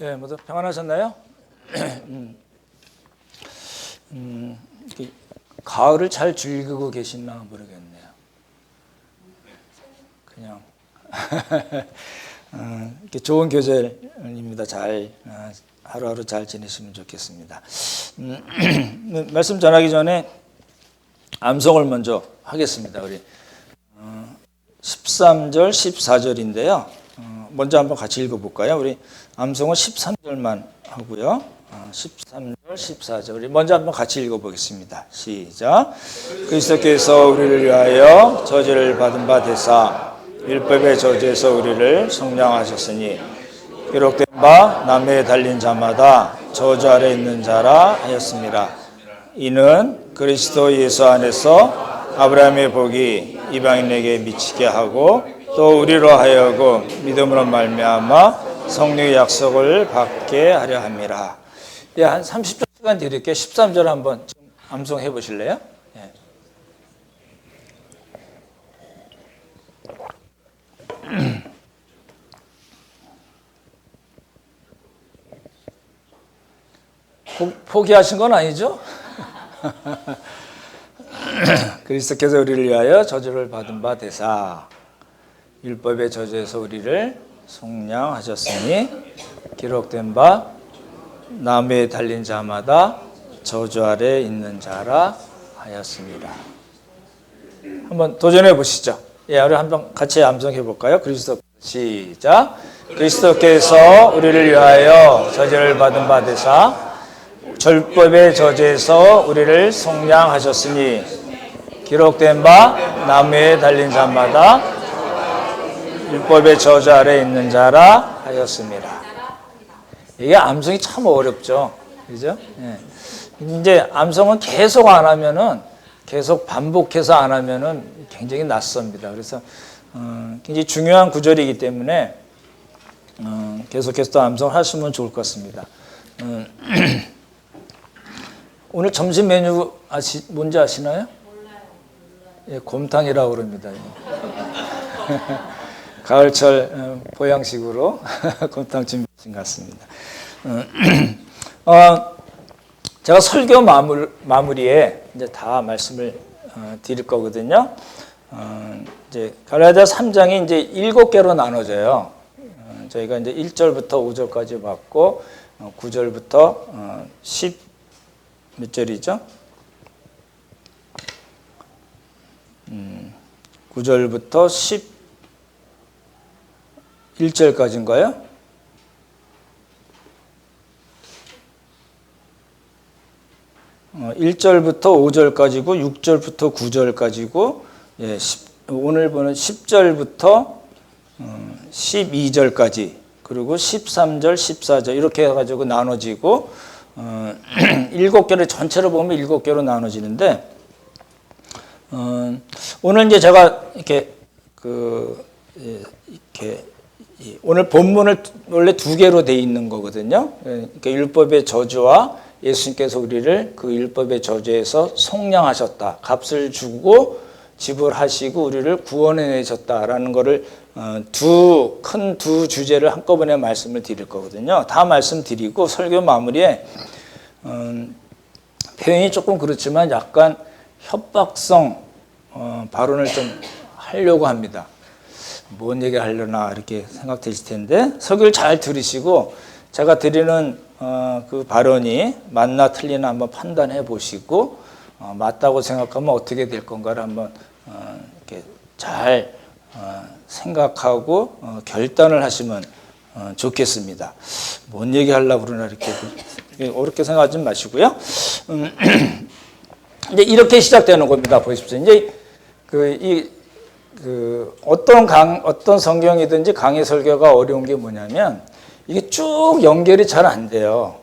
예, 모두 평안하셨나요? 가을을 잘 즐기고 계시나 모르겠네요. 그냥 이렇게 좋은 계절입니다. 잘 하루하루 잘 지내시면 좋겠습니다. 말씀 전하기 전에 암송을 먼저 하겠습니다. 우리 13절, 14절인데요. 먼저 한번 같이 읽어볼까요? 우리 암송은 13절만 하고요. 13절, 14절. 우리 먼저 한번 같이 읽어보겠습니다. 시작. 그리스도께서 우리를 위하여 저주를 받은 바 되사 율법의 저주에서 우리를 속량하셨으니 기록된 바 남에 달린 자마다 저주 아래 있는 자라 하였습니다. 이는 그리스도 예수 안에서 아브라함의 복이 이방인에게 미치게 하고 또 우리로 하여금 믿음으로 말미암아 성령의 약속을 받게 하려 함이라. 예, 한 30초 시간 드릴게요. 13절 한번 좀 암송해 보실래요? 예. 포기하신 건 아니죠? 그리스도께서 우리를 위하여 저주를 받은 바 되사 율법의 저주에서 우리를 속량하셨으니 기록된 바 나무에 달린 자마다 저주 아래 있는 자라 하였습니다. 한번 도전해 보시죠. 예, 우리 한번 같이 암송해 볼까요? 그리스도 시작. 그리스도께서 우리를 위하여 저주를 받은 바 되사 율법의 저주에서 우리를 속량하셨으니 기록된 바 나무에 달린 자마다 율법의 저주 아래 있는 자라 하였습니다. 이게 암송이 참 어렵죠, 그죠? 예. 이제 암송은 계속 안 하면은, 계속 반복해서 안 하면은 굉장히 낯섭니다. 그래서 굉장히 중요한 구절이기 때문에 계속해서 또 암송을 하시면 좋을 것 같습니다. 오늘 점심 메뉴 뭔지 아시나요? 몰라요. 예, 곰탕이라고 그럽니다. 가을철 보양식으로 곰탕 준비하신 것 같습니다. 제가 설교 마무리에 이제 다 말씀을 드릴 거거든요. 이제 갈라디아 3장이 이제 7개로 나눠져요. 저희가 이제 1절부터 5절까지 봤고 9절부터 10 몇 절이죠? 9절부터 11절까지인가요? 어, 1절부터 5절까지고 6절부터 9절까지고 예, 오늘 보는 10절부터 12절까지 그리고 13절, 14절 이렇게 해가지고 나눠지고 7개를 전체로 보면 7개로 나눠지는데 오늘 이제 제가 이렇게 오늘 본문을 원래 2개로 돼 있는 거거든요. 그러니까 율법의 저주와 예수님께서 우리를 그 율법의 저주에서 속량하셨다. 값을 주고 지불하시고 우리를 구원해 내셨다라는 거를 큰 두 주제를 한꺼번에 말씀을 드릴 거거든요. 다 말씀드리고 설교 마무리에 표현이 조금 그렇지만 약간 협박성 발언을 좀 하려고 합니다. 뭔 얘기 하려나 이렇게 생각되실 텐데 설교를 잘 들으시고 제가 드리는 그 발언이 맞나 틀리나 한번 판단해 보시고 맞다고 생각하면 어떻게 될 건가를 한번 이렇게 잘 생각하고 결단을 하시면 좋겠습니다. 뭔 얘기 하려고 그러나 이렇게 어렵게 생각하지 마시고요. 이제 이렇게 시작되는 겁니다. 보십시오. 이제 어떤 성경이든지 강의 설교가 어려운 게 뭐냐면 이게 쭉 연결이 잘 안 돼요.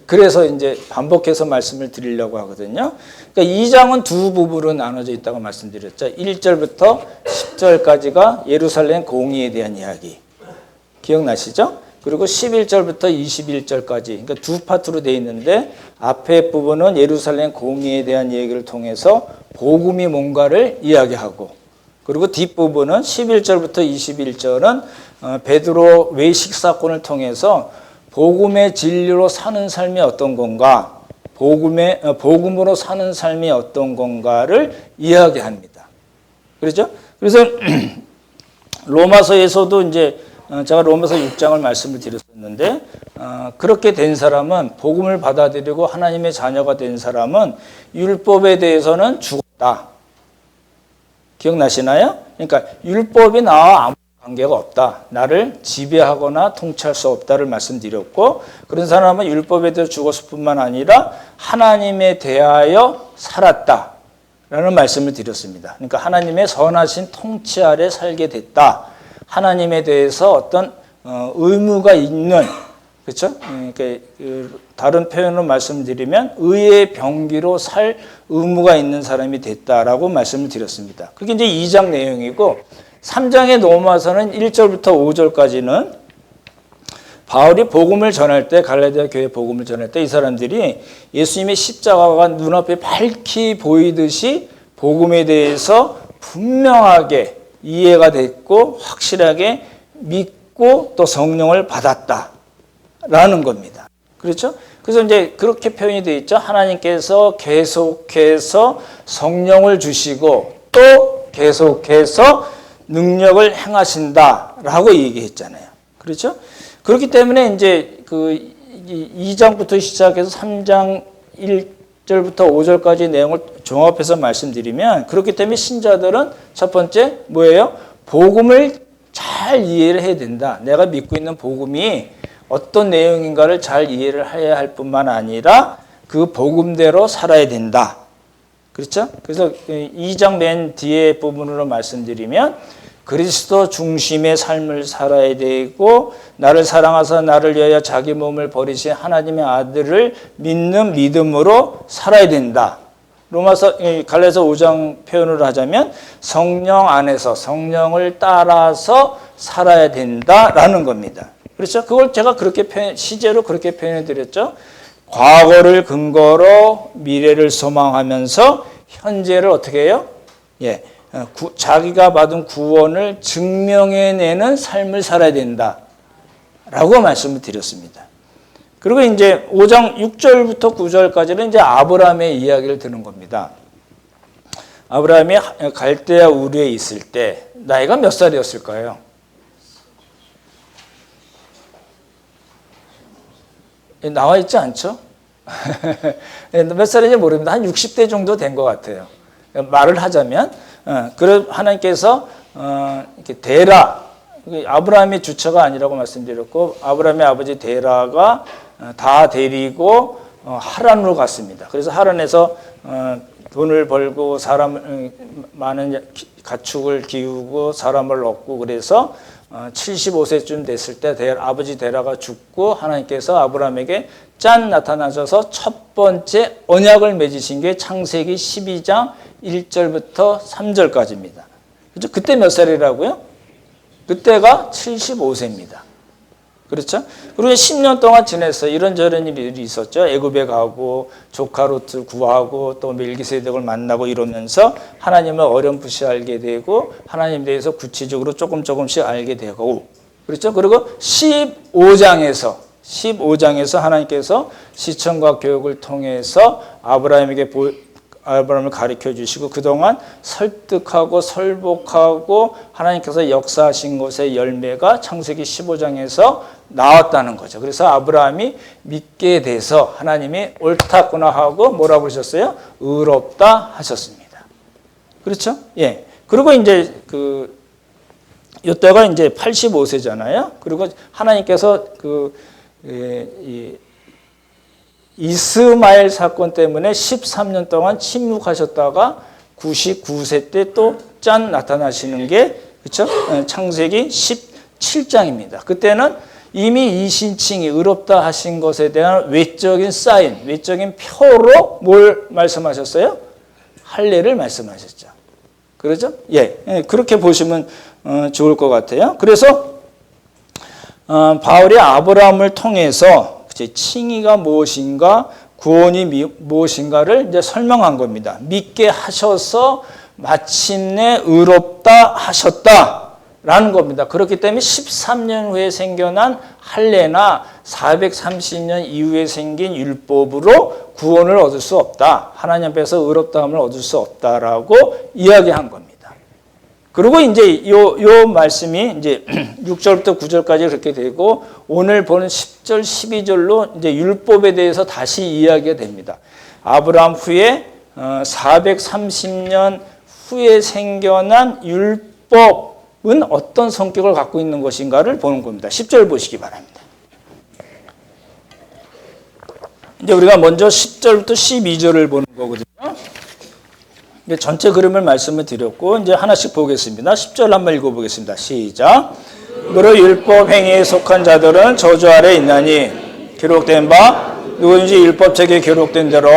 그래서 이제 반복해서 말씀을 드리려고 하거든요. 그러니까 2장은 두 부분으로 나눠져 있다고 말씀드렸죠. 1절부터 10절까지가 예루살렘 공의에 대한 이야기. 기억나시죠? 그리고 11절부터 21절까지, 그러니까 두 파트로 되어 있는데 앞에 부분은 예루살렘 공의에 대한 얘기를 통해서 복음이 뭔가를 이야기하고 그리고 뒷부분은 11절부터 21절은 베드로 외식 사건을 통해서 복음의 진리로 사는 삶이 어떤 건가, 복음으로 사는 삶이 어떤 건가를 이야기합니다. 그렇죠? 그래서 로마서에서도 이제 제가 로마서 6장을 말씀을 드렸었는데, 그렇게 된 사람은, 복음을 받아들이고 하나님의 자녀가 된 사람은 율법에 대해서는 죽었다. 기억나시나요? 그러니까 율법이 나와 아무 관계가 없다. 나를 지배하거나 통치할 수 없다를 말씀드렸고, 그런 사람은 율법에 대해서 죽었을 뿐만 아니라 하나님에 대하여 살았다 라는 말씀을 드렸습니다. 그러니까 하나님의 선하신 통치 아래 살게 됐다. 하나님에 대해서 어떤 의무가 있는, 그렇죠? 그러니까 다른 표현으로 말씀드리면 의의 병기로 살 의무가 있는 사람이 됐다라고 말씀을 드렸습니다. 그게 이제 2장 내용이고, 3장에 넘어와서는 1절부터 5절까지는 바울이 복음을 전할 때, 갈라디아 교회 복음을 전할 때 이 사람들이 예수님의 십자가가 눈앞에 밝히 보이듯이 복음에 대해서 분명하게 이해가 됐고 확실하게 믿고 또 성령을 받았다라는 겁니다. 그렇죠? 그래서 이제 그렇게 표현이 되어 있죠. 하나님께서 계속해서 성령을 주시고 또 계속해서 능력을 행하신다라고 얘기했잖아요. 그렇죠? 그렇기 때문에 이제 그 2장부터 시작해서 3장 1절부터 5절까지 내용을 종합해서 말씀드리면, 그렇기 때문에 신자들은 첫 번째 뭐예요? 복음을 잘 이해를 해야 된다. 내가 믿고 있는 복음이 어떤 내용인가를 잘 이해를 해야 할 뿐만 아니라 그 복음대로 살아야 된다. 그렇죠? 그래서 2장 맨 뒤에 부분으로 말씀드리면 그리스도 중심의 삶을 살아야 되고, 나를 사랑하사 나를 위하여 자기 몸을 버리신 하나님의 아들을 믿는 믿음으로 살아야 된다. 갈라디아서 5장 표현을 하자면 성령 안에서 성령을 따라서 살아야 된다라는 겁니다. 그렇죠? 그걸 제가 그렇게 시제로 그렇게 표현해 드렸죠. 과거를 근거로 미래를 소망하면서 현재를 어떻게 해요? 예. 자기가 받은 구원을 증명해내는 삶을 살아야 된다라고 말씀을 드렸습니다. 그리고 이제 5장 6절부터 9절까지는 이제 아브라함의 이야기를 드는 겁니다. 아브라함이 갈대아 우르에 있을 때 나이가 몇 살이었을까요? 나와 있지 않죠? 몇 살인지 모릅니다. 한 60대 정도 된 것 같아요. 말을 하자면. 그래서 하나님께서 이렇게 데라, 아브라함의 주처가 아니라고 말씀드렸고, 아브라함의 아버지 데라가 다 데리고 하란으로 갔습니다. 그래서 하란에서 돈을 벌고 많은 가축을 기우고 사람을 얻고, 그래서 75세쯤 됐을 때 아버지 데라가 죽고 하나님께서 아브라함에게 짠 나타나셔서 첫 번째 언약을 맺으신 게 창세기 12장 1절부터 3절까지입니다. 그렇죠? 그때 몇 살이라고요? 그때가 75세입니다. 그렇죠? 그리고 10년 동안 지냈어요. 이런저런 일이 있었죠. 애굽에 가고 조카 롯을 구하고 또 멜기세덱을 만나고 이러면서 하나님을 어렴풋이 알게 되고 하나님에 대해서 구체적으로 조금씩 알게 되고, 그렇죠? 그리고 15장에서 하나님께서 시청과 교육을 통해서 아브라함을 가르쳐 주시고 그동안 설득하고 설복하고 하나님께서 역사하신 것의 열매가 창세기 15장에서 나왔다는 거죠. 그래서 아브라함이 믿게 돼서 하나님이 옳다구나 하고 뭐라고 하셨어요? 의롭다 하셨습니다. 그렇죠? 예. 그리고 이제 이때가 이제 85세잖아요. 그리고 하나님께서 이스마엘 사건 때문에 13년 동안 침묵하셨다가 99세 때 또 짠 나타나시는 게, 그렇죠? 창세기 17장입니다. 그때는 이미 이신칭이 의롭다 하신 것에 대한 외적인 사인, 외적인 표로 뭘 말씀하셨어요? 할례를 말씀하셨죠. 그렇죠? 예, 그렇게 보시면 좋을 것 같아요. 그래서 바울이 아브라함을 통해서 칭의가 무엇인가, 구원이 무엇인가를 이제 설명한 겁니다. 믿게 하셔서 마침내 의롭다 하셨다 라는 겁니다. 그렇기 때문에 13년 후에 생겨난 할례나 430년 이후에 생긴 율법으로 구원을 얻을 수 없다. 하나님 앞에서 의롭다함을 얻을 수 없다라고 이야기한 겁니다. 그리고 이제 요 말씀이 이제 6절부터 9절까지 그렇게 되고 오늘 보는 10절, 12절로 이제 율법에 대해서 다시 이야기가 됩니다. 아브라함 후에 430년 후에 생겨난 율법 은 어떤 성격을 갖고 있는 것인가를 보는 겁니다. 10절 보시기 바랍니다. 이제 우리가 먼저 10절부터 12절을 보는 거거든요. 이제 전체 그림을 말씀을 드렸고 이제 하나씩 보겠습니다. 10절 한번 읽어보겠습니다. 시작. 그러 율법 행위에 속한 자들은 저주 아래 있나니 기록된 바 누구든지 율법책에 기록된 대로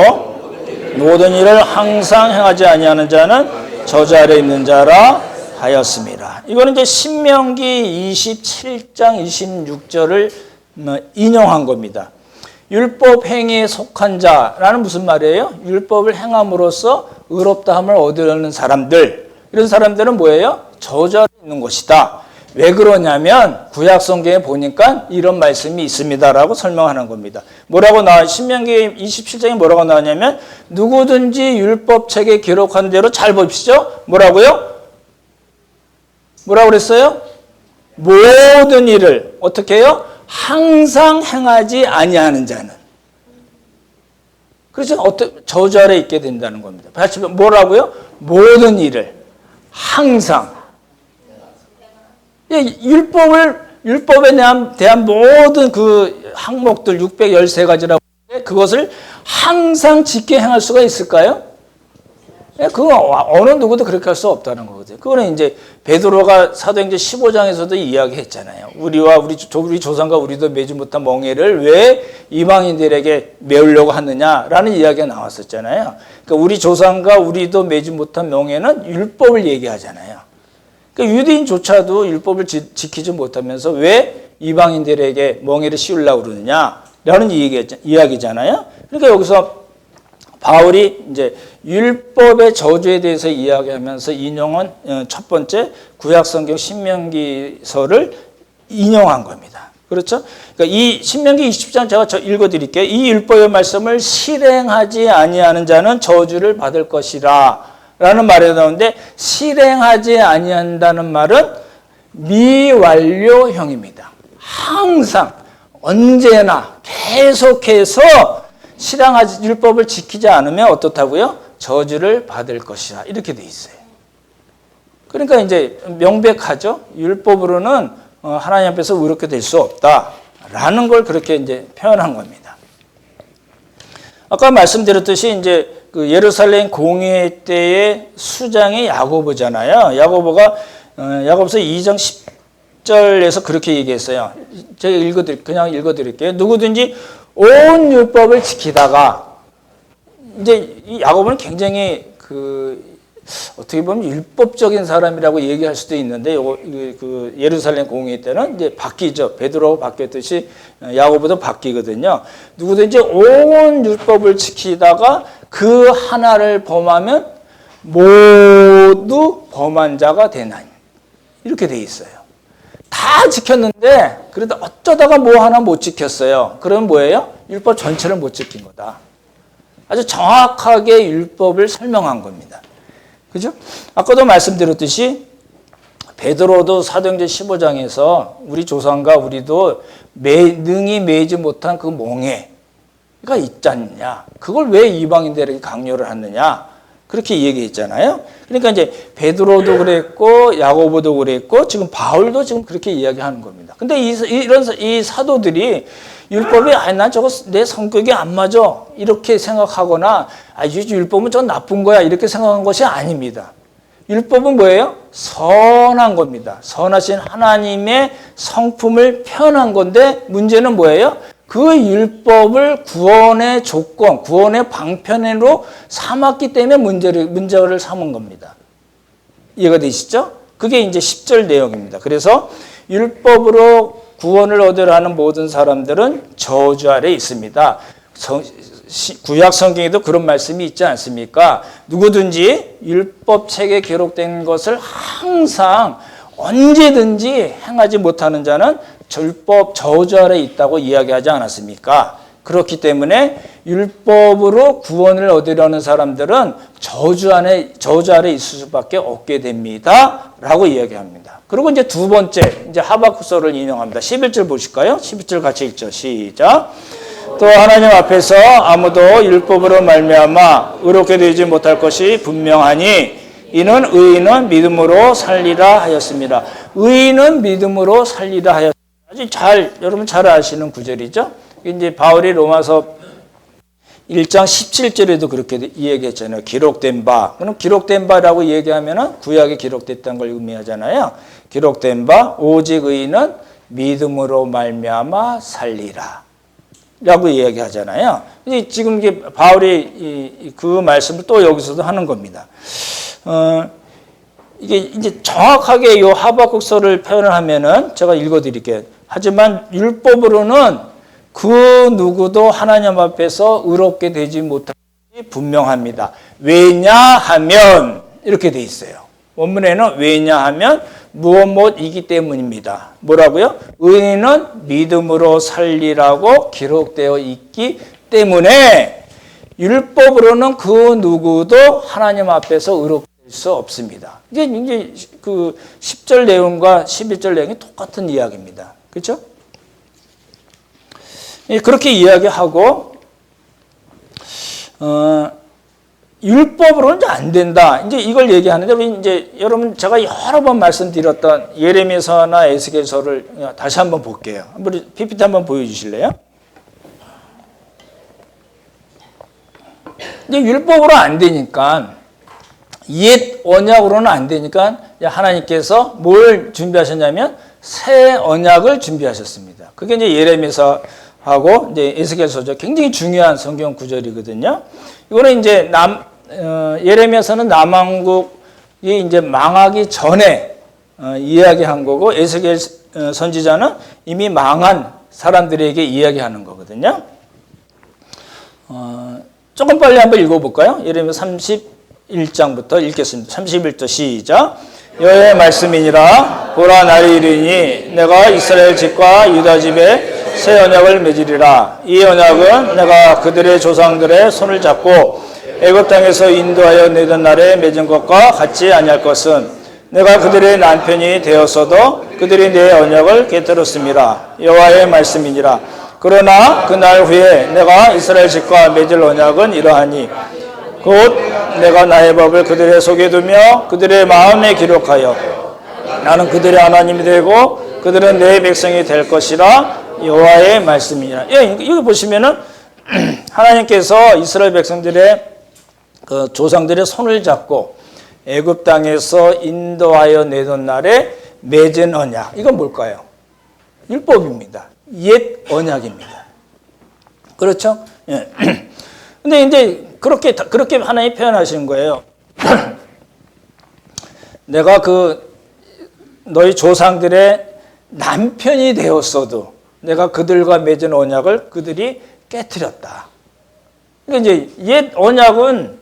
모든 일을 항상 행하지 아니하는 자는 저주 아래 있는 자라 하였습니다. 이거는 이제 신명기 27장 26절을 인용한 겁니다. 율법 행위에 속한 자라는 무슨 말이에요? 율법을 행함으로써 의롭다함을 얻으려는 사람들. 이런 사람들은 뭐예요? 저주 아래 있는 것이다. 왜 그러냐면 구약 성경에 보니까 이런 말씀이 있습니다라고 설명하는 겁니다. 뭐라고 나와? 신명기 27장에 뭐라고 나오냐면 누구든지 율법책에 기록한 대로 잘 보십시오. 뭐라고요? 뭐라고 그랬어요? 모든 일을 어떻게 해요? 항상 행하지 아니하는 자는. 그래서 저주 아래 있게 된다는 겁니다. 다시 뭐라고요? 모든 일을 항상. 율법에 대한 모든 그 항목들 613가지라고 하는데 그것을 항상 지켜 행할 수가 있을까요? 그거 어느 누구도 그렇게 할 수 없다는 거거든요. 그거는 이제 베드로가 사도행전 15장에서도 이야기했잖아요. 우리 조상과 우리도 매지 못한 멍에를 왜 이방인들에게 메우려고 하느냐라는 이야기가 나왔었잖아요. 그러니까 우리 조상과 우리도 매지 못한 멍에는 율법을 얘기하잖아요. 그러니까 유대인조차도 율법을 지키지 못하면서 왜 이방인들에게 멍에를 씌우려고 그러느냐라는 이야기잖아요. 그러니까 여기서 바울이 이제 율법의 저주에 대해서 이야기하면서 인용한 첫 번째 구약성경 신명기서를 인용한 겁니다. 그렇죠? 그러니까 이 신명기 20장 제가 읽어드릴게요. 이 율법의 말씀을 실행하지 아니하는 자는 저주를 받을 것이라 라는 말이 나오는데 실행하지 아니한다는 말은 미완료형입니다. 항상 언제나 계속해서 율법을 지키지 않으면 어떻다고요? 저주를 받을 것이다. 이렇게 돼 있어요. 그러니까 이제 명백하죠. 율법으로는 하나님 앞에서 의롭게 될 수 없다라는 걸 그렇게 이제 표현한 겁니다. 아까 말씀드렸듯이 이제 그 예루살렘 공회 때의 수장이 야고보잖아요. 야고보서 2장 10절에서 그렇게 얘기했어요. 제가 그냥 읽어드릴게요. 누구든지 온 율법을 지키다가 이제 이 야고보는 굉장히 어떻게 보면 율법적인 사람이라고 얘기할 수도 있는데 그 예루살렘 공회 때는 이제 바뀌죠. 베드로가 바뀌었듯이 야고보도 바뀌거든요. 누구든지 온 율법을 지키다가 그 하나를 범하면 모두 범한 자가 되나니 이렇게 돼 있어요. 다 지켰는데 그래도 어쩌다가 뭐 하나 못 지켰어요. 그러면 뭐예요? 율법 전체를 못 지킨 거다. 아주 정확하게 율법을 설명한 겁니다. 그죠? 아까도 말씀드렸듯이 베드로도 사도행전 15장에서 우리 조상과 우리도 능히 매지 못한 그 몽해가 있지 않느냐. 그걸 왜 이방인들에게 강요를 하느냐. 그렇게 얘기했잖아요. 그러니까 이제 베드로도 그랬고 야고보도 그랬고 지금 바울도 지금 그렇게 이야기하는 겁니다. 근데 이 사도들이 율법이 난 저거 내 성격이 안 맞아 이렇게 생각하거나 율법은 저 나쁜 거야 이렇게 생각한 것이 아닙니다. 율법은 뭐예요? 선한 겁니다. 선하신 하나님의 성품을 표현한 건데 문제는 뭐예요? 그 율법을 구원의 조건, 구원의 방편으로 삼았기 때문에 문제를 삼은 겁니다. 이해가 되시죠? 그게 이제 10절 내용입니다. 그래서 율법으로 구원을 얻으려 하는 모든 사람들은 저주 아래 있습니다. 구약 성경에도 그런 말씀이 있지 않습니까? 누구든지 율법책에 기록된 것을 항상 언제든지 행하지 못하는 자는 율법 저주 아래 있다고 이야기하지 않았습니까? 그렇기 때문에 율법으로 구원을 얻으려는 사람들은 저주 아래 있을 수밖에 없게 됩니다. 라고 이야기합니다. 그리고 이제 두 번째, 이제 하박국서를 인용합니다. 11절 보실까요? 11절 같이 읽죠. 시작. 또 하나님 앞에서 아무도 율법으로 말미암아 의롭게 되지 못할 것이 분명하니 이는 의인은 믿음으로 살리라 하였습니다. 의인은 믿음으로 살리라 하였습니다. 아주 여러분 잘 아시는 구절이죠. 이제 바울이 로마서 1장 17절에도 그렇게 이야기했잖아요. 기록된 바. 그럼 기록된 바라고 얘기하면은 구약에 기록됐다는 걸 의미하잖아요. 기록된 바 오직 의인은 믿음으로 말미암아 살리라. 라고 이야기하잖아요. 지금 이게 바울이 그 말씀을 또 여기서도 하는 겁니다. 이게 이제 정확하게 이 하박국서를 표현을 하면은 제가 읽어드릴게요. 하지만 율법으로는 그 누구도 하나님 앞에서 의롭게 되지 못하기 분명합니다. 왜냐하면 이렇게 돼 있어요. 원문에는 왜냐하면 무엇이기 때문입니다. 뭐라고요? 의인은 믿음으로 살리라고 기록되어 있기 때문에 율법으로는 그 누구도 하나님 앞에서 의롭게 될 수 없습니다. 이제 그 10절 내용과 11절 내용이 똑같은 이야기입니다. 그렇죠? 그렇게 이야기하고 율법으로는 이제 안 된다. 이제 이걸 얘기하는데 이제 여러분 제가 여러 번 말씀드렸던 예레미야서나 에스겔서를 다시 한번 볼게요. 한번 PPT 한번 보여주실래요? 이제 율법으로 안 되니까 옛 언약으로는 안 되니까 하나님께서 뭘 준비하셨냐면 새 언약을 준비하셨습니다. 그게 이제 예레미야서하고 이제 에스겔서죠. 굉장히 중요한 성경 구절이거든요. 이거는 이제 예레미야서는 남왕국이 이제 망하기 전에 이야기한 거고 에스겔 선지자는 이미 망한 사람들에게 이야기하는 거거든요. 조금 빨리 한번 읽어볼까요? 예레미야 31장부터 읽겠습니다. 31절 시작. 여호와의 말씀이니라. 보라 날이 이르니 내가 이스라엘 집과 유다 집에 새 언약을 맺으리라. 이 언약은 내가 그들의 조상들의 손을 잡고 애굽 땅에서 인도하여 내던 날에 맺은 것과 같지 아니할 것은 내가 그들의 남편이 되었어도 그들이 내 언약을 깨뜨렸습니다. 여호와의 말씀이니라. 그러나 그날 후에 내가 이스라엘 집과 맺을 언약은 이러하니 곧 내가 나의 법을 그들의 속에 두며 그들의 마음에 기록하여 나는 그들의 하나님이 되고 그들은 내 백성이 될 것이라. 여호와의 말씀이니라. 여기 보시면은 하나님께서 이스라엘 백성들의 그 조상들의 손을 잡고 애굽 땅에서 인도하여 내던 날에 맺은 언약. 이건 뭘까요? 율법입니다. 옛 언약입니다. 그렇죠? 예. 근데 이제 그렇게 하나님이 표현하시는 거예요. 내가 너희 조상들의 남편이 되었어도 내가 그들과 맺은 언약을 그들이 깨트렸다. 그러니까 이제 옛 언약은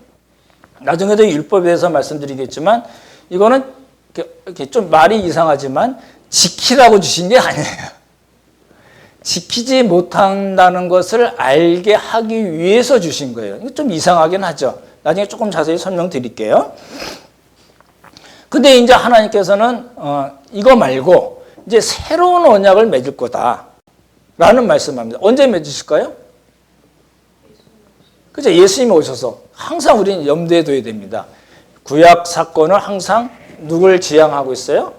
나중에도 율법에 대해서 말씀드리겠지만 이거는 이렇게 좀 말이 이상하지만 지키라고 주신 게 아니에요. 지키지 못한다는 것을 알게 하기 위해서 주신 거예요. 이거 좀 이상하긴 하죠. 나중에 조금 자세히 설명드릴게요. 근데 이제 하나님께서는 이거 말고 이제 새로운 언약을 맺을 거다. 라는 말씀합니다. 언제 맺으실까요? 그죠? 예수님이 오셔서 항상 우리는 염두에 둬야 됩니다. 구약 사건을 항상 누굴 지향하고 있어요?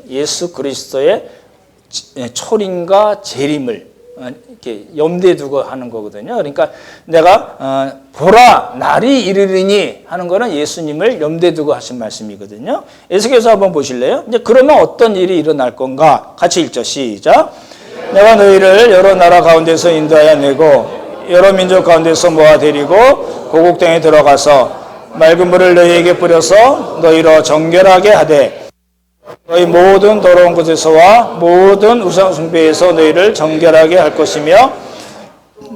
예수 그리스도의 초림과 재림을 이렇게 염두에 두고 하는 거거든요. 그러니까 내가 보라 날이 이르리니 하는 거는 예수님을 염두에 두고 하신 말씀이거든요. 에스겔서 한번 보실래요? 이제 그러면 어떤 일이 일어날 건가? 같이 읽죠. 시작. 내가 너희를 여러 나라 가운데서 인도하여 내고 여러 민족 가운데서 모아 데리고 고국 땅에 들어가서 맑은 물을 너희에게 뿌려서 너희로 정결하게 하되 너희 모든 더러운 곳에서와 모든 우상 숭배에서 너희를 정결하게 할 것이며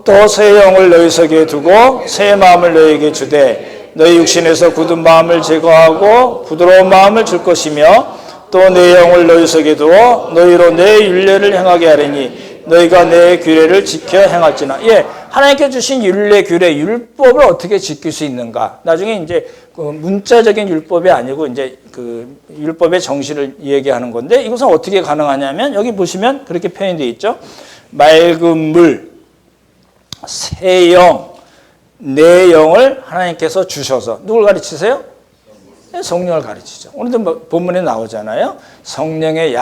또 새 영을 너희 속에 두고 새 마음을 너희에게 주되 너희 육신에서 굳은 마음을 제거하고 부드러운 마음을 줄 것이며 또 내 영을 너희 속에 두어 너희로 내 율례를 행하게 하리니 너희가 내 규례를 지켜 행할지나. 예, 하나님께 주신 율례, 규례, 율법을 어떻게 지킬 수 있는가? 나중에 이제 그 문자적인 율법이 아니고 이제 그 율법의 정신을 얘기하는 건데 이것은 어떻게 가능하냐면 여기 보시면 그렇게 표현되어 있죠. 맑은 물, 새 영, 내 영을 하나님께서 주셔서 누굴 가르치세요? 성령을 가르치죠. 오늘도 본문에 나오잖아요. 성령의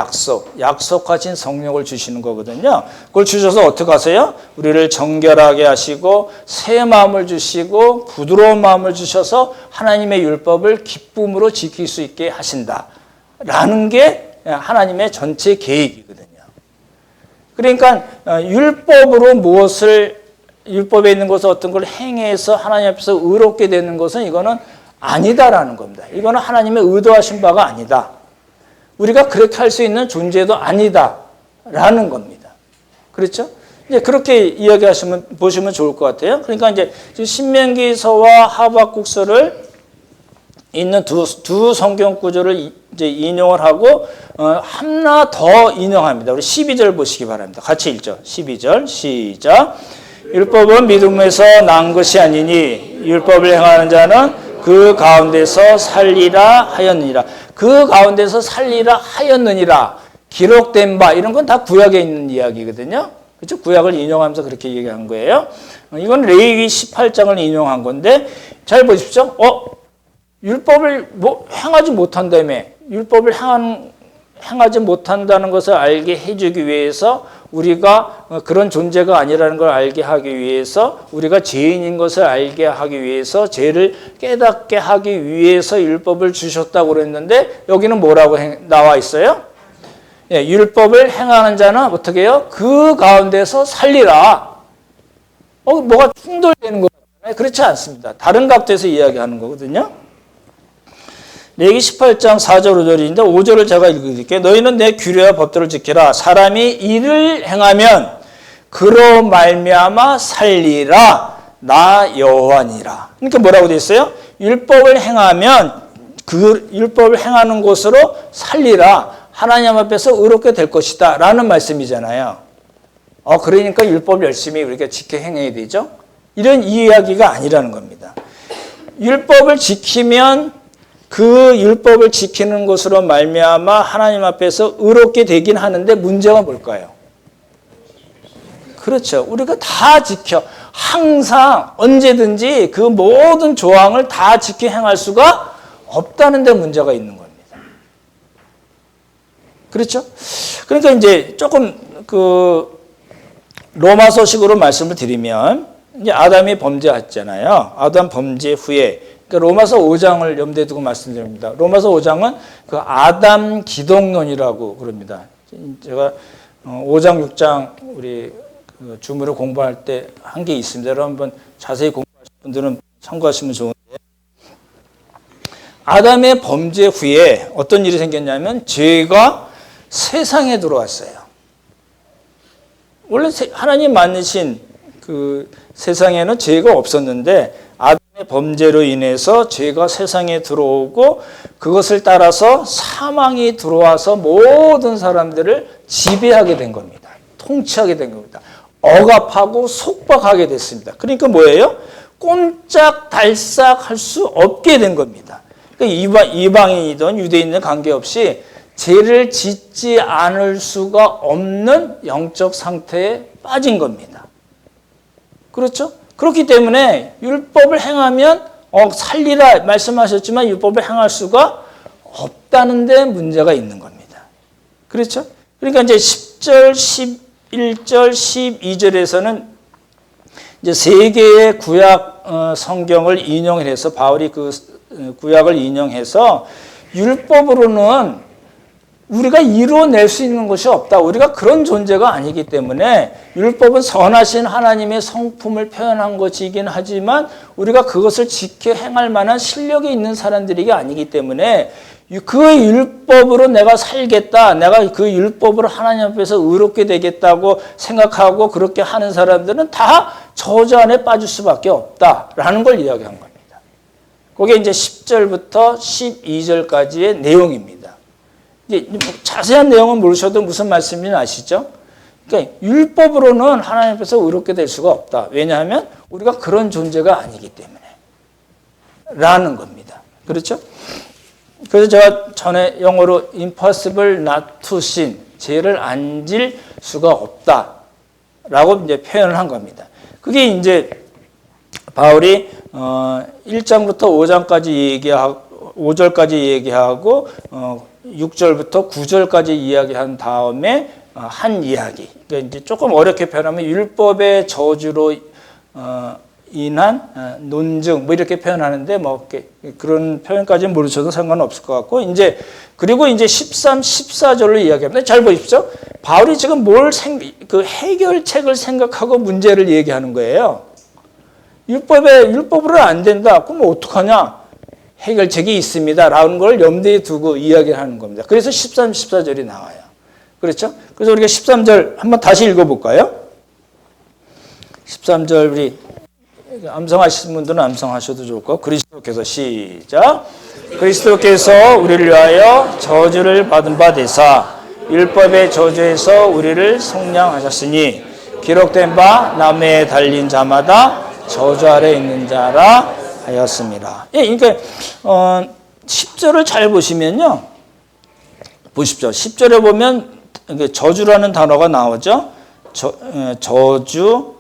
약속하신 성령을 주시는 거거든요. 그걸 주셔서 어떻게 하세요? 우리를 정결하게 하시고 새 마음을 주시고 부드러운 마음을 주셔서 하나님의 율법을 기쁨으로 지킬 수 있게 하신다라는 게 하나님의 전체 계획이거든요. 그러니까 율법으로 율법에 있는 것을 어떤 걸 행해서 하나님 앞에서 의롭게 되는 것은 이거는 아니다라는 겁니다. 이거는 하나님의 의도하신 바가 아니다. 우리가 그렇게 할 수 있는 존재도 아니다라는 겁니다. 그렇죠? 이제 그렇게 보시면 좋을 것 같아요. 그러니까 이제 신명기서와 하박국서를 있는 두 성경 구절을 이제 인용을 하고 하나 더 인용합니다. 우리 12절 보시기 바랍니다. 같이 읽죠. 12절 시작. 율법은 믿음에서 난 것이 아니니 율법을 행하는 자는 그 가운데서 살리라 하였느니라. 그 가운데서 살리라 하였느니라. 기록된 바 이런 건 다 구약에 있는 이야기거든요. 그렇죠? 구약을 인용하면서 그렇게 얘기한 거예요. 이건 레위기 18장을 인용한 건데 잘 보십시오. 율법을 행하지 못한다며. 율법을 행하지 못한다는 것을 알게 해주기 위해서 우리가 그런 존재가 아니라는 걸 알게 하기 위해서 우리가 죄인인 것을 알게 하기 위해서 죄를 깨닫게 하기 위해서 율법을 주셨다고 그랬는데 여기는 뭐라고 나와 있어요? 예, 율법을 행하는 자는 어떻게 해요? 그 가운데서 살리라. 뭐가 충돌되는 거잖아요. 그렇지 않습니다. 다른 각도에서 이야기하는 거거든요. 레위기 18장 4절 5절인데 5절을 제가 읽어드릴게요. 너희는 내 규례와 법도를 지키라. 사람이 이를 행하면 그로 말미암아 살리라. 나 여호와니라. 그러니까 뭐라고 되어 있어요? 율법을 행하면 그 율법을 행하는 것으로 살리라. 하나님 앞에서 의롭게 될 것이다 라는 말씀이잖아요. 그러니까 율법 열심히 우리가 지켜 행해야 되죠. 이런 이야기가 아니라는 겁니다. 율법을 지키면 그 율법을 지키는 것으로 말미암아 하나님 앞에서 의롭게 되긴 하는데 문제가 뭘까요? 그렇죠. 우리가 다 지켜 항상 언제든지 그 모든 조항을 다 지켜 행할 수가 없다는 데 문제가 있는 겁니다. 그렇죠? 그러니까 이제 조금 그 로마서식으로 말씀을 드리면 이제 아담이 범죄했잖아요. 아담 범죄 후에 그러니까 로마서 5장을 염두에 두고 말씀드립니다. 로마서 5장은 그 아담 기독론이라고 그럽니다. 제가 5장, 6장 우리 주무로 공부할 때 한 게 있습니다. 여러분 자세히 공부하실 분들은 참고하시면 좋은데 아담의 범죄 후에 어떤 일이 생겼냐면 죄가 세상에 들어왔어요. 원래 하나님 만드신 그 세상에는 죄가 없었는데 아담의 범죄로 인해서 죄가 세상에 들어오고 그것을 따라서 사망이 들어와서 모든 사람들을 지배하게 된 겁니다. 통치하게 된 겁니다. 억압하고 속박하게 됐습니다. 그러니까 뭐예요? 꼼짝달싹 할 수 없게 된 겁니다. 그러니까 이방인이든 유대인이든 관계없이 죄를 짓지 않을 수가 없는 영적 상태에 빠진 겁니다. 그렇죠? 그렇기 때문에 율법을 행하면 살리라 말씀하셨지만 율법을 행할 수가 없다는 데 문제가 있는 겁니다. 그렇죠? 그러니까 이제 10절, 11절, 12절에서는 이제 세 개의 구약 성경을 인용해서 바울이 그 구약을 인용해서 율법으로는 우리가 이루어낼 수 있는 것이 없다. 우리가 그런 존재가 아니기 때문에 율법은 선하신 하나님의 성품을 표현한 것이긴 하지만 우리가 그것을 지켜 행할 만한 실력이 있는 사람들이 아니기 때문에 그 율법으로 내가 살겠다. 내가 그 율법으로 하나님 앞에서 의롭게 되겠다고 생각하고 그렇게 하는 사람들은 다 저주 안에 빠질 수밖에 없다라는 걸 이야기한 겁니다. 그게 이제 10절부터 12절까지의 내용입니다. 이제 뭐 자세한 내용은 모르셔도 무슨 말씀인지 아시죠? 그러니까 율법으로는 하나님 앞에서 의롭게 될 수가 없다. 왜냐하면 우리가 그런 존재가 아니기 때문에 라는 겁니다. 그렇죠? 그래서 제가 전에 영어로 impossible not to sin, 죄를 안 질 수가 없다라고 이제 표현을 한 겁니다. 그게 이제 바울이 1장부터 5장까지 얘기하고 5절까지 얘기하고 6절부터 9절까지 이야기한 다음에 한 이야기. 그러니까 이제 조금 어렵게 표현하면 율법의 저주로 인한 논증 뭐 이렇게 표현하는데 뭐 그런 표현까지는 모르셔도 상관없을 것 같고 이제 그리고 이제 13, 14절로 이야기합니다. 잘 보십시오. 바울이 지금 그 해결책을 생각하고 문제를 얘기하는 거예요. 율법으로 안 된다. 그럼 어떡하냐? 해결책이 있습니다. 라는 걸 염두에 두고 이야기하는 겁니다. 그래서 13, 14절이 나와요. 그렇죠? 그래서 우리가 13절 한번 다시 읽어볼까요? 13절 우리 암송하시는 분들은 암송하셔도 좋을 것. 그리스도께서 시작. 그리스도께서 우리를 위하여 저주를 받은 바 되사 율법의 저주에서 우리를 속량하셨으니 기록된 바 나무에 달린 자마다 저주 아래 있는 자라 하였습니다. 예, 그러니까 10절을 잘 보시면요. 보십시오. 10절에 보면 저주라는 단어가 나오죠. 저주.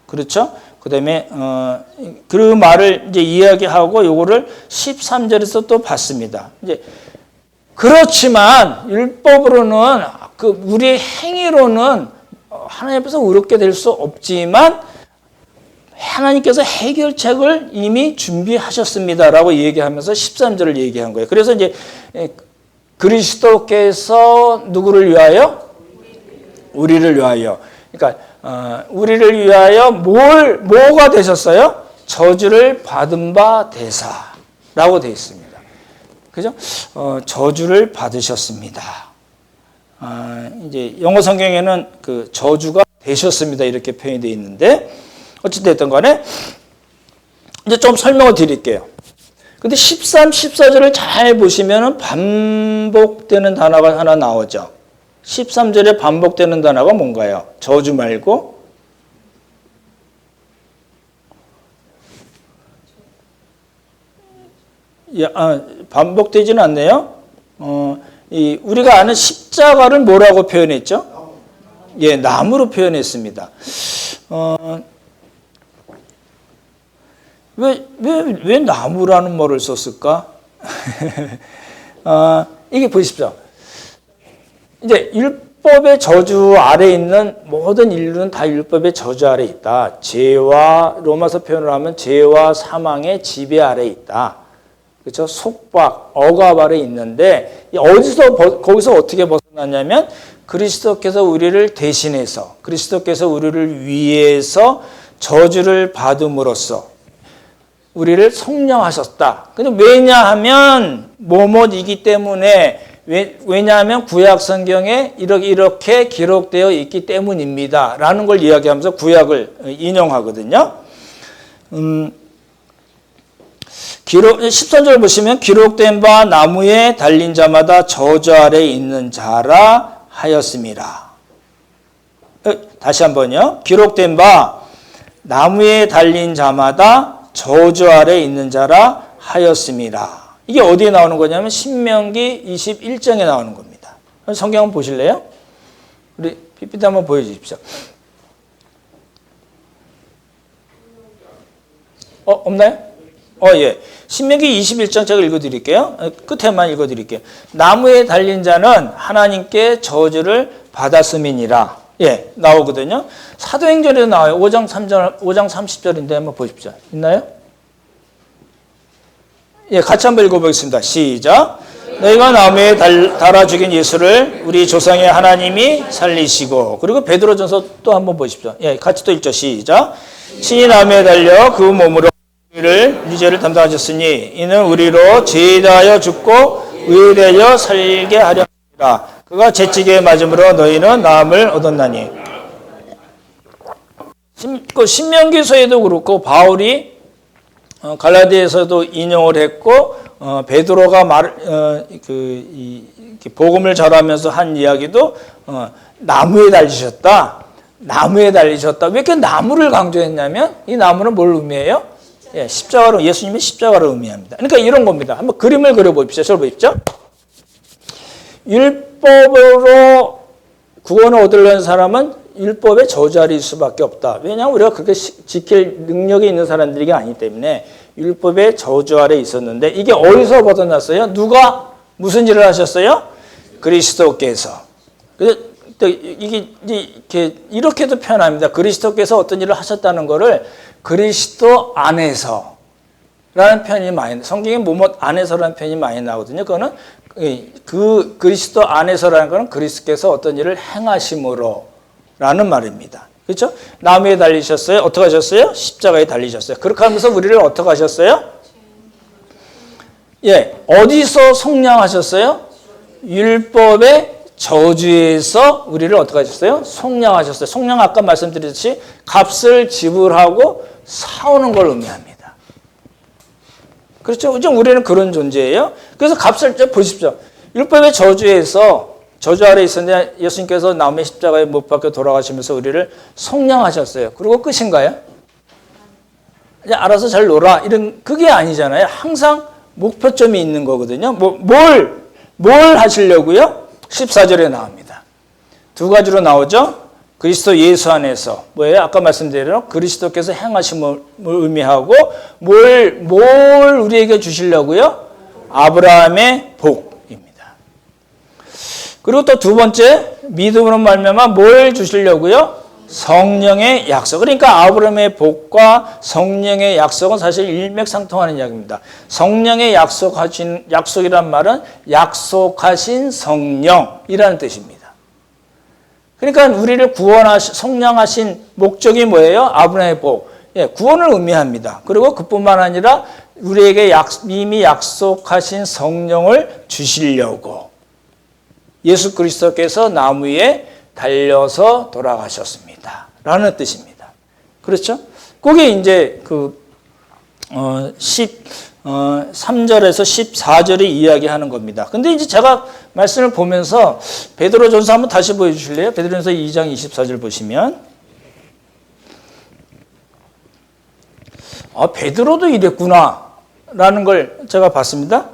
그렇죠? 그다음에 그 말을 이제 이야기하고 요거를 13절에서 또 봤습니다. 이제 그렇지만 율법으로는 우리의 행위로는 하나님 앞에서 의롭게 될 수 없지만 하나님께서 해결책을 이미 준비하셨습니다라고 얘기하면서 13절을 얘기한 거예요. 그래서 이제 그리스도께서 누구를 위하여? 우리를 위하여. 그러니까 우리를 위하여 뭐가 되셨어요? 저주를 받은 바 되사라고 되어 있습니다. 그죠? 저주를 받으셨습니다. 이제 영어 성경에는 그 저주가 되셨습니다 이렇게 표현이 되어 있는데 어찌됐든 간에 이제 좀 설명을 드릴게요. 근데 13, 14절을 잘 보시면 반복되는 단어가 하나 나오죠. 13절에 반복되는 단어가 뭔가요? 저주 말고 반복되지는 않네요. 우리가 아는 십자가를 뭐라고 표현했죠? 예, 나무로 표현했습니다. 왜 나무라는 말을 썼을까? 이게 보십시오. 이제 율법의 저주 아래 있는 모든 인류는 다 율법의 저주 아래 있다. 죄와 로마서 표현을 하면 죄와 사망의 지배 아래 있다. 그렇죠? 속박, 억압 아래 있는데 거기서 어떻게 벗어났냐면 그리스도께서 우리를 대신해서 그리스도께서 우리를 위해서 저주를 받음으로써 우리를 속량하셨다. 근데 왜냐하면 뭐뭐이기 때문에 왜냐하면 구약 성경에 이렇게 기록되어 있기 때문입니다. 라는 걸 이야기하면서 구약을 인용하거든요. 13절 보시면 기록된 바 나무에 달린 자마다 저주 아래 있는 자라 하였습니다. 다시 한번요. 기록된 바 나무에 달린 자마다 저주 아래 있는 자라 하였습니다. 이게 어디에 나오는 거냐면 신명기 21장에 나오는 겁니다. 성경 한번 보실래요? 우리 PPT 한번 보여주십시오. 없나요? 예. 신명기 21장 제가 읽어드릴게요. 끝에만 읽어드릴게요. 나무에 달린 자는 하나님께 저주를 받았음이니라. 예, 나오거든요. 사도행전에도 나와요. 5장 30절인데 한번 보십시오. 있나요? 예, 같이 한번 읽어보겠습니다. 시작. 너희가 나무에 달아 죽인 예수를 우리 조상의 하나님이 살리시고, 그리고 베드로전서 또 한번 보십시오. 예, 같이 또 읽죠. 시작. 신이 나무에 달려 그 몸으로 우리 죄를 담당하셨으니 이는 우리로 죄에 대하여 죽고 의에 대하여 살게 하려 합니다. 그가 채찍에 맞음으로 너희는 나음을 얻었나니. 신명기서에도 그렇고 바울이 갈라디아에서도 인용을 했고 베드로가 복음을 전하면서 한 이야기도 나무에 달리셨다. 나무에 달리셨다. 왜 이렇게 나무를 강조했냐면 이 나무는 뭘 의미해요? 예, 십자가로 예수님의 십자가를 의미합니다. 그러니까 이런 겁니다. 한번 그림을 그려보십시오. 저를 보십시오. 율법으로 구원을 얻으려는 사람은 율법의 저주 아래 있을 수밖에 없다. 왜냐하면 우리가 그렇게 지킬 능력이 있는 사람들이 아니기 때문에 율법의 저주 아래 있었는데 이게 어디서 벗어났어요? 누가 무슨 일을 하셨어요? 그리스도께서. 그래서 이게 이렇게도 표현합니다. 그리스도께서 어떤 일을 하셨다는 것을 그리스도 안에서 라는 표현이 많이, 성경에 뭐뭐 안에서라는 표현이 많이 나오거든요. 그거는 그 그리스도 안에서라는 것은 그리스도께서 어떤 일을 행하심으로 라는 말입니다. 그렇죠? 나무에 달리셨어요. 어떻게 하셨어요? 십자가에 달리셨어요. 그렇게 하면서 우리를 어떻게 하셨어요? 예, 어디서 속량하셨어요? 율법의 저주에서 우리를 어떻게 하셨어요? 속량하셨어요. 속량 아까 말씀드렸듯이 값을 지불하고 사오는 걸 의미합니다. 그렇죠? 우리는 그런 존재예요. 그래서 값을 보십시오. 율법의 저주에서 저주 아래 있었는데 예수님께서 나무의 십자가에 못 박혀 돌아가시면서 우리를 속량하셨어요. 그리고 끝인가요? 이제 알아서 잘 놀아. 그게 아니잖아요. 항상 목표점이 있는 거거든요. 뭘 하시려고요? 14절에 나옵니다. 두 가지로 나오죠. 그리스도 예수 안에서 뭐예요? 아까 말씀드린 대로 그리스도께서 행하심을 의미하고 뭘 우리에게 주시려고요? 아브라함의 복입니다. 그리고 또 두 번째 믿음으로 말미암아 뭘 주시려고요? 성령의 약속. 그러니까 아브라함의 복과 성령의 약속은 사실 일맥상통하는 이야기입니다. 성령의 약속이란 말은 약속하신 성령이라는 뜻입니다. 그러니까 우리를 속량하신 목적이 뭐예요? 아브라함의 복. 예, 구원을 의미합니다. 그리고 그뿐만 아니라 우리에게 이미 약속하신 성령을 주시려고 예수 그리스도께서 나무 위에 달려서 돌아가셨습니다. 라는 뜻입니다. 그렇죠? 그게 이제 13절에서 14절에 이야기하는 겁니다. 근데 이제 제가 말씀을 보면서 베드로전서 한번 다시 보여주실래요? 베드로전서 2장 24절 보시면 베드로도 이랬구나 라는 걸 제가 봤습니다.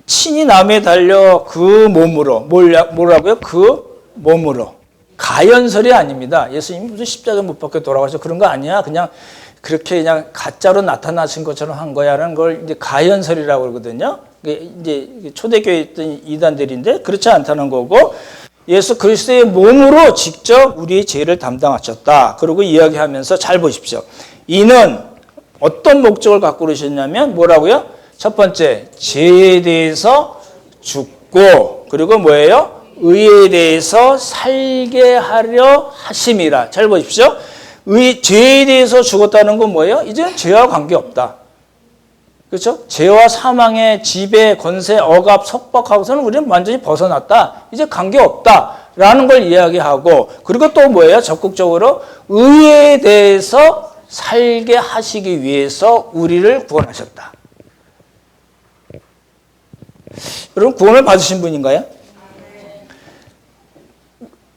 친히 남에 달려 그 몸으로 뭐라고요? 그 몸으로 가연설이 아닙니다. 예수님이 무슨 십자가에 못 박혀 돌아가셔 그런 거 아니야. 그냥 그렇게 그냥 가짜로 나타나신 것처럼 한 거야라는 걸 이제 가연설이라고 그러거든요. 이제 초대교회에 있던 이단들인데 그렇지 않다는 거고 예수 그리스도의 몸으로 직접 우리의 죄를 담당하셨다. 그리고 이야기하면서 잘 보십시오. 이는 어떤 목적을 갖고 그러셨냐면 뭐라고요? 첫 번째, 죄에 대해서 죽고 그리고 뭐예요? 의에 대해서 살게 하려 하심이라. 잘 보십시오. 죄에 대해서 죽었다는 건 뭐예요? 이제 죄와 관계없다. 그렇죠? 죄와 사망의 지배, 권세, 억압, 속박하고서는 우리는 완전히 벗어났다. 이제 관계없다. 라는 걸 이야기하고 그리고 또 뭐예요? 적극적으로 의에 대해서 살게 하시기 위해서 우리를 구원하셨다. 여러분 구원을 받으신 분인가요?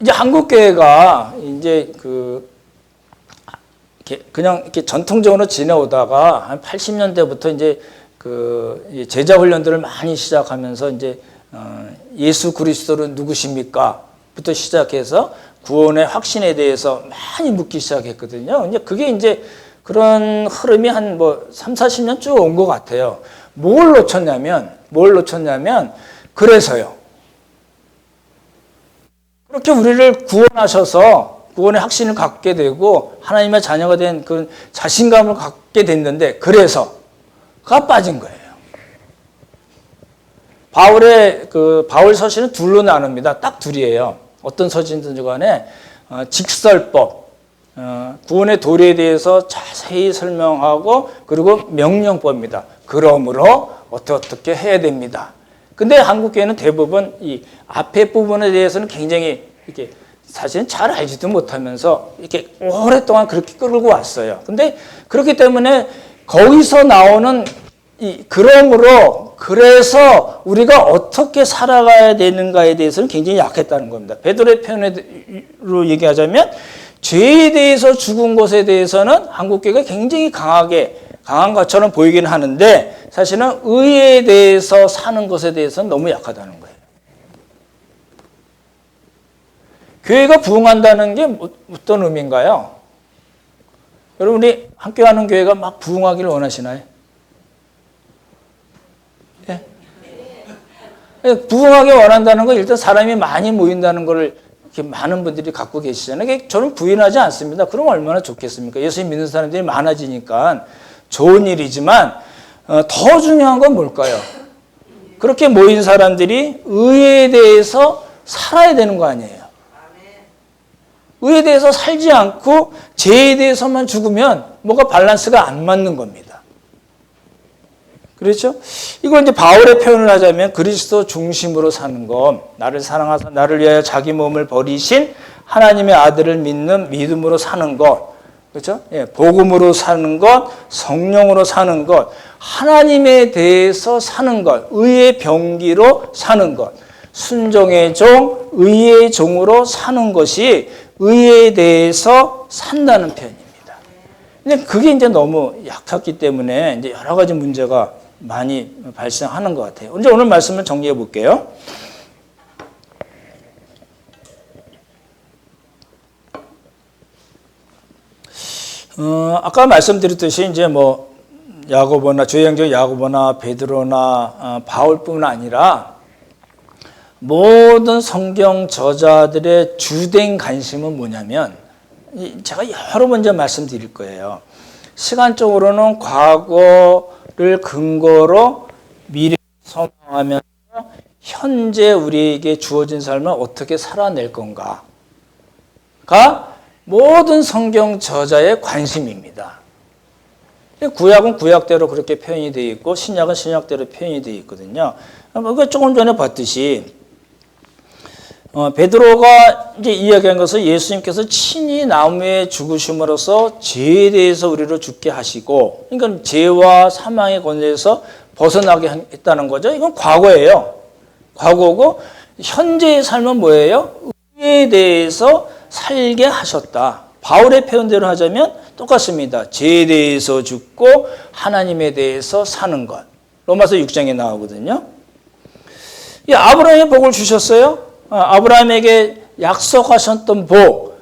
이제 한국교회가 이제 그냥 이렇게 전통적으로 지내오다가 한 80년대부터 이제 제자 훈련들을 많이 시작하면서 이제 예수 그리스도는 누구십니까? 부터 시작해서 구원의 확신에 대해서 많이 묻기 시작했거든요. 이제 그게 이제 그런 흐름이 한 3, 40년 쭉 온 것 같아요. 뭘 놓쳤냐면 그래서요. 그렇게 우리를 구원하셔서 구원의 확신을 갖게 되고 하나님의 자녀가 된 그 자신감을 갖게 됐는데 그래서가 빠진 거예요. 바울 서신은 둘로 나눕니다. 딱 둘이에요. 어떤 서신든지 간에 직설법, 구원의 도리에 대해서 자세히 설명하고 그리고 명령법입니다. 그러므로 어떻게 해야 됩니다. 근데 한국교회는 대부분 이 앞에 부분에 대해서는 굉장히 이렇게 사실은 잘 알지도 못하면서 이렇게 오랫동안 그렇게 끌고 왔어요. 근데 그렇기 때문에 거기서 나오는 그래서 우리가 어떻게 살아가야 되는가에 대해서는 굉장히 약했다는 겁니다. 베드로의 표현으로 얘기하자면 죄에 대해서 죽은 것에 대해서는 한국교회가 굉장히 강한 것처럼 보이긴 하는데 사실은 의에 대해서 사는 것에 대해서는 너무 약하다는 거예요. 교회가 부흥한다는 게 어떤 의미인가요? 여러분이 함께하는 교회가 막 부흥하기를 원하시나요? 예. 부흥하기 원한다는 건 일단 사람이 많이 모인다는 걸 이렇게 많은 분들이 갖고 계시잖아요. 저는 부인하지 않습니다. 그럼 얼마나 좋겠습니까? 예수님 믿는 사람들이 많아지니까 좋은 일이지만 더 중요한 건 뭘까요? 그렇게 모인 사람들이 의에 대해서 살아야 되는 거 아니에요. 의에 대해서 살지 않고 죄에 대해서만 죽으면 뭐가 밸런스가 안 맞는 겁니다. 그렇죠? 이걸 이제 바울의 표현을 하자면 그리스도 중심으로 사는 것, 나를 사랑하사 나를 위하여 자기 몸을 버리신 하나님의 아들을 믿는 믿음으로 사는 것, 그렇죠? 예, 복음으로 사는 것, 성령으로 사는 것, 하나님에 대해서 사는 것, 의의 병기로 사는 것, 순종의 종, 의의 종으로 사는 것이 의에 대해서 산다는 표현입니다. 근데 그게 이제 너무 약했기 때문에 이제 여러 가지 문제가 많이 발생하는 것 같아요. 이제 오늘 말씀을 정리해 볼게요. 아까 말씀드렸듯이 이제 뭐 야고보나 주행적 야고보나 베드로나 바울뿐만 아니라 모든 성경 저자들의 주된 관심은 뭐냐면 제가 여러 번 말씀드릴 거예요. 시간적으로는 과거를 근거로 미래를 소망하면서 현재 우리에게 주어진 삶을 어떻게 살아낼 건가가 모든 성경 저자의 관심입니다. 구약은 구약대로 그렇게 표현이 되어 있고 신약은 신약대로 표현이 되어 있거든요. 이거 조금 전에 봤듯이 베드로가 이제 이야기한 것은 예수님께서 친히 나무에 죽으심으로써 죄에 대해서 우리를 죽게 하시고, 그러니까 죄와 사망의 권세에서 벗어나게 했다는 거죠. 이건 과거예요. 과거고 현재의 삶은 뭐예요? 의에 대해서 살게 하셨다. 바울의 표현대로 하자면 똑같습니다. 죄에 대해서 죽고 하나님에 대해서 사는 것. 로마서 6장에 나오거든요. 이 아브라함의 복을 주셨어요. 아브라함에게 약속하셨던 복,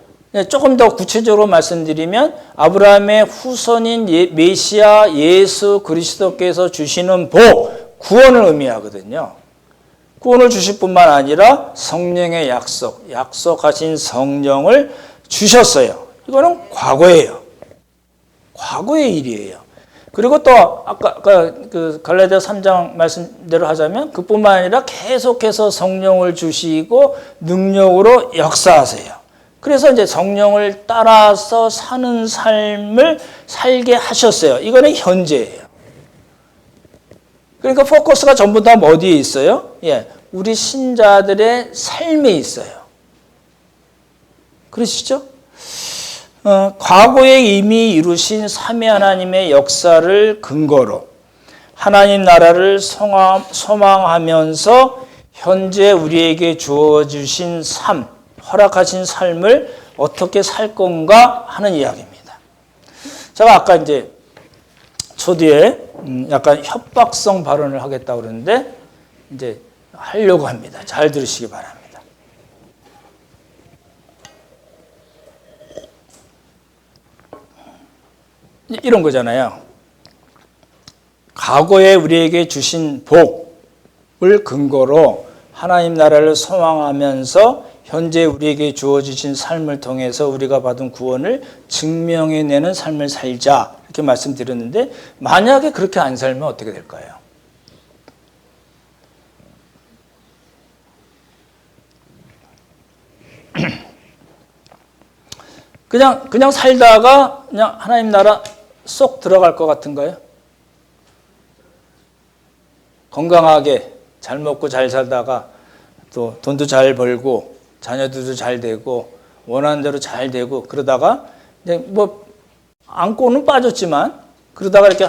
조금 더 구체적으로 말씀드리면 아브라함의 후손인 메시아 예수 그리스도께서 주시는 복, 구원을 의미하거든요. 구원을 주실 뿐만 아니라 성령의 약속하신 성령을 주셨어요. 이거는 과거예요. 과거의 일이에요. 그리고 또 아까 그 갈라디아 3장 말씀대로 하자면 그뿐만 아니라 계속해서 성령을 주시고 능력으로 역사하세요. 그래서 이제 성령을 따라서 사는 삶을 살게 하셨어요. 이거는 현재예요. 그러니까 포커스가 전부 다 어디에 있어요? 예, 우리 신자들의 삶에 있어요. 그러시죠? 과거에 이미 이루신 삼위 하나님의 역사를 근거로 하나님 나라를 소망하면서 현재 우리에게 주어주신 삶, 허락하신 삶을 어떻게 살 건가 하는 이야기입니다. 제가 아까 이제 초기에 약간 협박성 발언을 하겠다고 그러는데 이제 하려고 합니다. 잘 들으시기 바랍니다. 이런 거잖아요. 과거에 우리에게 주신 복을 근거로 하나님 나라를 소망하면서 현재 우리에게 주어지신 삶을 통해서 우리가 받은 구원을 증명해내는 삶을 살자 이렇게 말씀드렸는데 만약에 그렇게 안 살면 어떻게 될까요? 그냥 살다가 그냥 하나님 나라 쏙 들어갈 것 같은가요? 건강하게 잘 먹고 잘 살다가 또 돈도 잘 벌고 자녀들도 잘 되고 원하는 대로 잘 되고 그러다가 이제 뭐 안고는 빠졌지만 그러다가 이렇게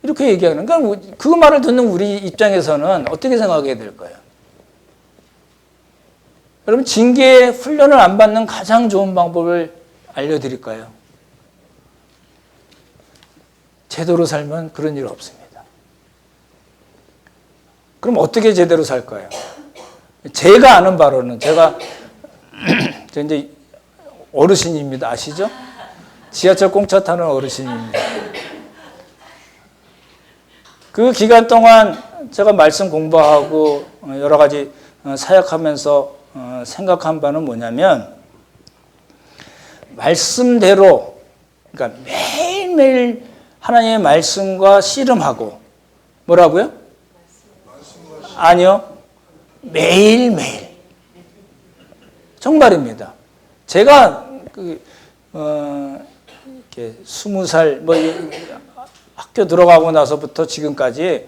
이렇게 얘기하는, 그러니까 그 말을 듣는 우리 입장에서는 어떻게 생각하게 될까요? 여러분, 징계 훈련을 안 받는 가장 좋은 방법을 알려드릴까요? 제대로 살면 그런 일 없습니다. 그럼 어떻게 제대로 살까요? 제가 아는 바로는, 제가 이제 어르신입니다. 아시죠? 지하철 공짜 타는 어르신입니다. 그 기간 동안 제가 말씀 공부하고 여러 가지 사역하면서 생각한 바는 뭐냐면, 말씀대로, 그러니까 매일매일 하나님의 말씀과 씨름하고, 뭐라고요? 아니요. 매일매일. 정말입니다. 제가 이렇게 20살 학교 들어가고 나서부터 지금까지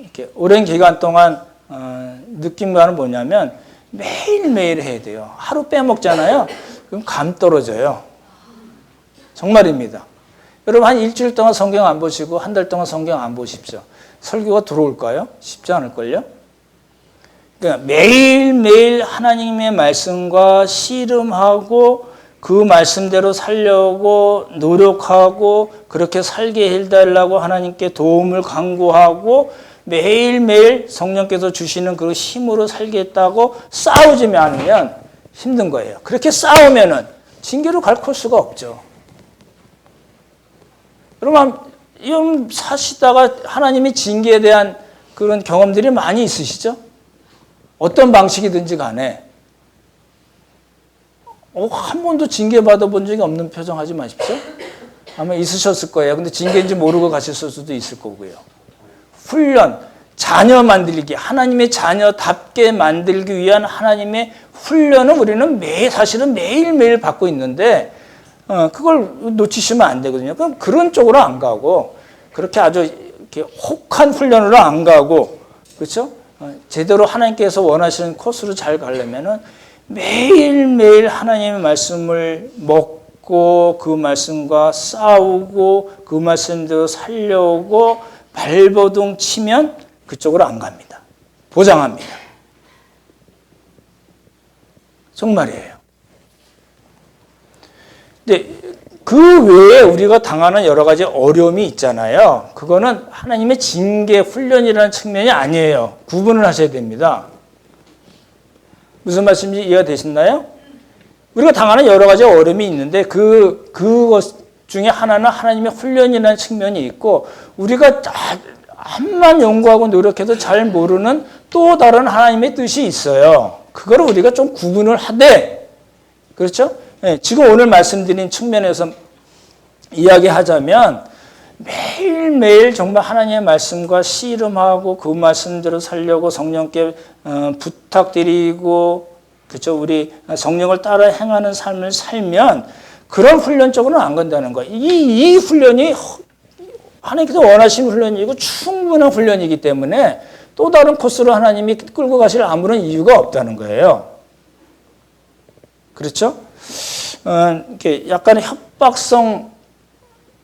이렇게 오랜 기간 동안 느낀 바는 뭐냐면, 매일매일 해야 돼요. 하루 빼먹잖아요. 그럼 감 떨어져요. 정말입니다. 여러분, 한 일주일 동안 성경 안 보시고 한 달 동안 성경 안 보십시오. 설교가 들어올까요? 쉽지 않을걸요? 그러니까 매일매일 하나님의 말씀과 씨름하고 그 말씀대로 살려고 노력하고 그렇게 살게 해달라고 하나님께 도움을 간구하고 매일매일 성령께서 주시는 그 힘으로 살겠다고 싸우지 않으면 힘든 거예요. 그렇게 싸우면은 징계로 갈 코스가 없죠. 여러분, 사시다가 하나님의 징계에 대한 그런 경험들이 많이 있으시죠? 어떤 방식이든지 간에. 한 번도 징계 받아본 적이 없는 표정 하지 마십시오. 아마 있으셨을 거예요. 근데 징계인지 모르고 가셨을 수도 있을 거고요. 훈련, 자녀 만들기, 하나님의 자녀답게 만들기 위한 하나님의 훈련은 우리는 사실은 매일매일 받고 있는데, 그걸 놓치시면 안 되거든요. 그럼 그런 쪽으로 안 가고, 그렇게 아주 이렇게 혹한 훈련으로 안 가고, 그렇죠? 제대로 하나님께서 원하시는 코스로 잘 가려면은 매일매일 하나님의 말씀을 먹고 그 말씀과 싸우고 그 말씀대로 살려고 발버둥 치면 그쪽으로 안 갑니다. 보장합니다. 정말이에요. 근데 그 외에 우리가 당하는 여러 가지 어려움이 있잖아요. 그거는 하나님의 징계 훈련이라는 측면이 아니에요. 구분을 하셔야 됩니다. 무슨 말씀인지 이해가 되시나요? 우리가 당하는 여러 가지 어려움이 있는데 그것 중에 하나는 하나님의 훈련이라는 측면이 있고, 우리가 암만 연구하고 노력해도 잘 모르는 또 다른 하나님의 뜻이 있어요. 그거를 우리가 좀 구분을 하되, 그렇죠? 네, 지금 오늘 말씀드린 측면에서 이야기하자면 매일매일 정말 하나님의 말씀과 씨름하고 그 말씀대로 살려고 성령께 부탁드리고, 그렇죠? 우리 성령을 따라 행하는 삶을 살면 그런 훈련 쪽으로는 안 간다는 거예요. 이 훈련이 하나님께서 원하시는 훈련이고 충분한 훈련이기 때문에 또 다른 코스로 하나님이 끌고 가실 아무런 이유가 없다는 거예요. 그렇죠? 이렇게 약간의 협박성으로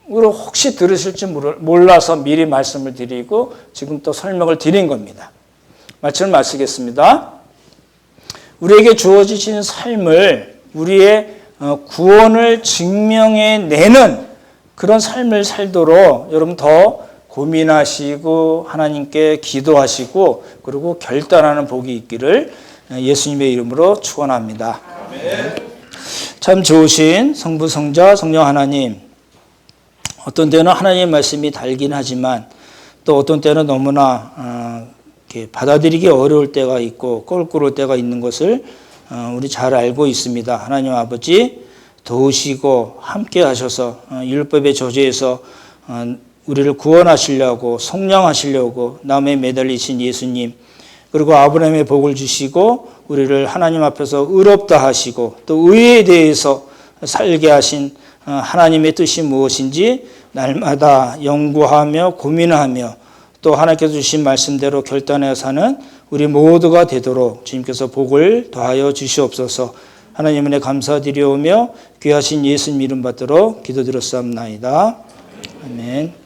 혹시 들으실지 몰라서 미리 말씀을 드리고 지금 또 설명을 드린 겁니다. 말씀을 마치겠습니다. 우리에게 주어지신 삶을 우리의 구원을 증명해내는 그런 삶을 살도록 여러분 더 고민하시고 하나님께 기도하시고 그리고 결단하는 복이 있기를 예수님의 이름으로 축원합니다. 참 좋으신 성부, 성자, 성령 하나님, 어떤 때는 하나님의 말씀이 달긴 하지만 또 어떤 때는 너무나 이렇게 받아들이기 어려울 때가 있고 껄끄러울 때가 있는 것을 우리 잘 알고 있습니다. 하나님 아버지 도우시고 함께 하셔서 율법의 저주에서 우리를 구원하시려고 속량하시려고 남에 매달리신 예수님, 그리고 아브라함의 복을 주시고 우리를 하나님 앞에서 의롭다 하시고 또 의에 대해서 살게 하신 하나님의 뜻이 무엇인지 날마다 연구하며 고민하며 또 하나님께서 주신 말씀대로 결단하여 사는 우리 모두가 되도록 주님께서 복을 더하여 주시옵소서. 하나님 은혜 감사드리오며 귀하신 예수님 이름 받도록 기도드렸사옵나이다. 아멘.